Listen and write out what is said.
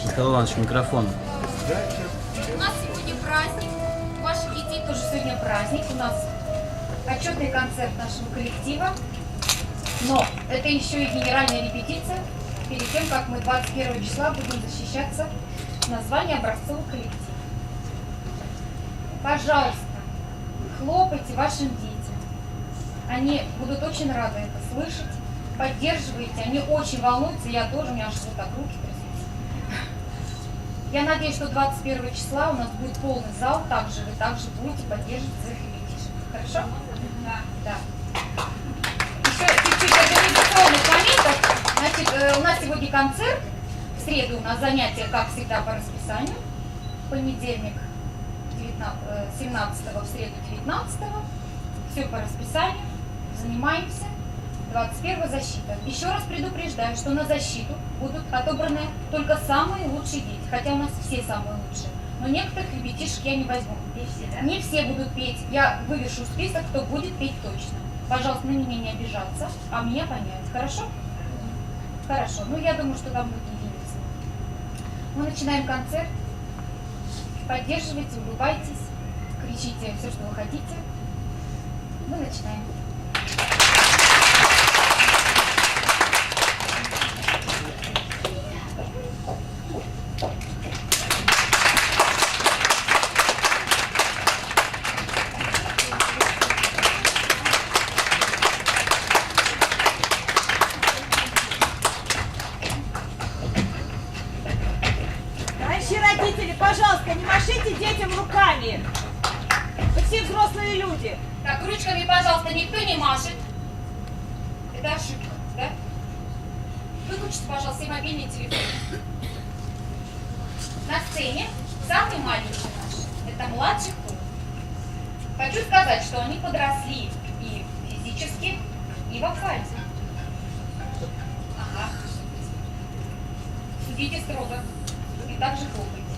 Михаил Иванович, микрофон. У нас сегодня праздник. У ваших детей тоже сегодня праздник. У нас отчетный концерт нашего коллектива. Но это еще и генеральная репетиция. Перед тем, как мы 21 числа будем защищаться на звание образцового коллектива. Пожалуйста, хлопайте вашим детям. Они будут очень рады это слышать. Поддерживайте. Они очень волнуются. Я тоже, у меня аж вот так руки трясутся. Я надеюсь, что 21 числа у нас будет полный зал. Также вы будете поддерживать своих ребятишек. Хорошо? Да. Еще чуть-чуть организационных моментов. Значит, у нас сегодня концерт. В среду у нас занятия, как всегда, по расписанию. В понедельник 17-го, в среду 19-го. Все по расписанию. Занимаемся. 21-го защита. Еще раз предупреждаю, что на защиту будут отобраны только самые лучшие дети. Хотя у нас все самые лучшие. Но некоторых ребятишек я не возьму. Не все будут петь. Я вывешу список, кто будет петь точно. Пожалуйста, на меня не обижаться, а меня понять. Хорошо? Хорошо. Ну, я думаю, что там будет единица. Мы начинаем концерт. Поддерживайте, улыбайтесь, кричите все, что вы хотите. Мы начинаем. Родители, пожалуйста, не машите детям руками. Вы все взрослые люди. Так, ручками, пожалуйста, никто не машет. Это ошибка, да? Выключите, пожалуйста, все мобильные телефоны. На сцене самый маленький наш. Это младший клуб. Хочу сказать, что они подросли и физически, и вокально. Ага. Судите строго. И также хлопайте.